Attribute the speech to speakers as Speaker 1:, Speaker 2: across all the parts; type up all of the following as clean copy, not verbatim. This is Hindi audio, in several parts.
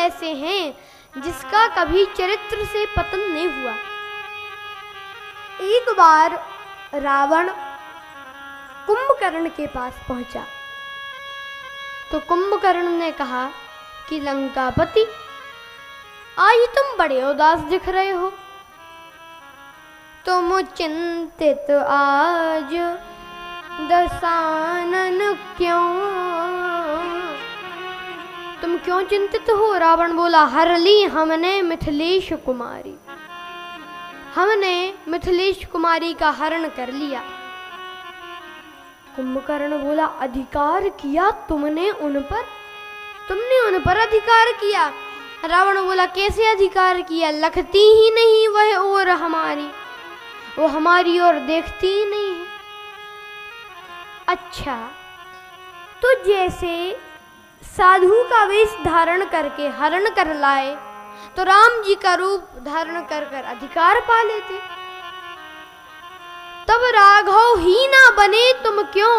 Speaker 1: ऐसे हैं जिसका कभी चरित्र से पतन नहीं हुआ। एक बार रावण कुंभकर्ण के पास पहुंचा तो कुंभकर्ण ने कहा कि लंकापति, आज तुम बड़े उदास दिख रहे हो। तुम चिंतित आज दशानन क्यों? तुम क्यों चिंतित हो? रावण बोला, हर ली हमने मिथिलेश कुमारी, हमने मिथिलेश कुमारी का हरण कर लिया। कुंभकर्ण बोला, अधिकार किया तुमने उन पर? तुमने उन पर अधिकार किया? रावण बोला, कैसे अधिकार किया? लखती ही नहीं वह और हमारी, वो हमारी ओर देखती ही नहीं है। अच्छा, तो जैसे साधु का वेश धारण करके हरण कर लाए तो राम जी का रूप धारण कर कर अधिकार पा लेते। तब राघव ही ना बने तुम क्यों?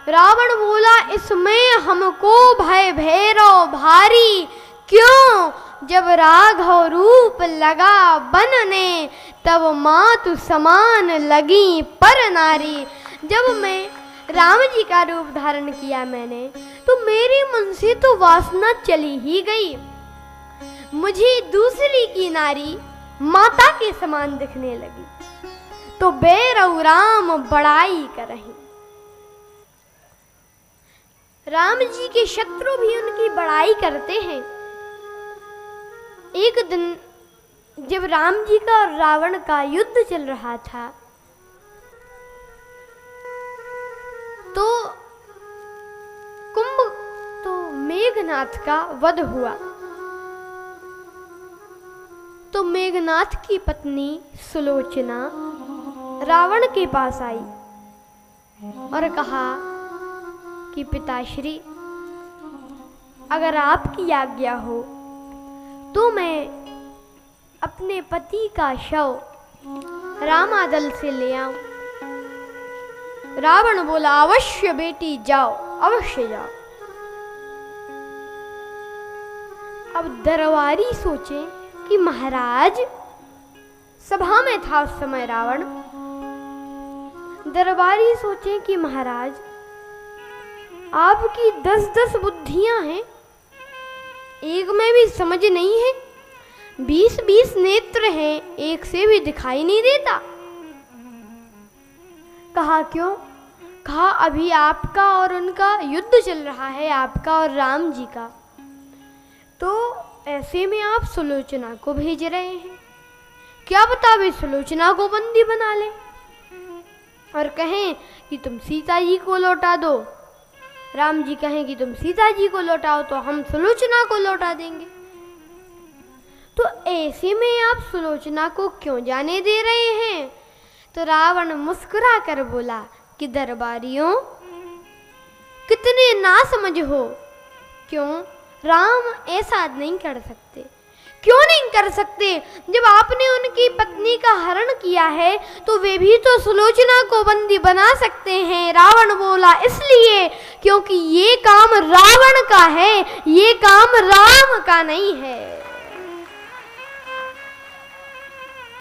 Speaker 1: रावण बोला, इसमें हमको भय भैरव भारी क्यों? जब राघव रूप लगा बनने तब मातु समान लगी पर नारी। जब मैं राम जी का रूप धारण किया मैंने तो मेरे मन से तो वासना चली ही गई। मुझे दूसरी की नारी माता के समान दिखने लगी तो बैरव राम बड़ाई करहीं। राम जी के शत्रु भी उनकी बड़ाई करते हैं। एक दिन जब राम जी का और रावण का युद्ध चल रहा था तो मेघनाथ का वध हुआ। तो मेघनाथ की पत्नी सुलोचना रावण के पास आई और कहा कि पिताश्री, अगर आपकी आज्ञा हो तो मैं अपने पति का शव रामादल से ले आऊं। रावण बोला, अवश्य बेटी जाओ, अवश्य जाओ। अब दरबारी सोचे कि महाराज, सभा में था उस समय रावण, दरबारी सोचे कि महाराज आपकी 10-10 बुद्धियां हैं, एक में भी समझ नहीं है, 20-20 नेत्र हैं, एक से भी दिखाई नहीं देता। कहा क्यों? कहा अभी आपका और उनका युद्ध चल रहा है, आपका और राम जी का, तो ऐसे में आप सुलोचना को भेज रहे हैं, क्या पता वे सुलोचना को बंदी बना लें और कहें कि तुम सीता जी को लौटा दो। राम जी कहें कि तुम सीता जी को लौटाओ तो हम सुलोचना को लौटा देंगे। तो ऐसे में आप सुलोचना को क्यों जाने दे रहे हैं? तो रावण मुस्कुरा कर बोला कि दरबारियों, कितने ना समझ हो। क्यों? राम ऐसा नहीं कर सकते। क्यों नहीं कर सकते? जब आपने उनकी पत्नी का हरण किया है तो वे भी तो सुलोचना को बंदी बना सकते हैं। रावण बोला, इसलिए क्योंकि ये काम रावण का है, ये काम राम का नहीं है।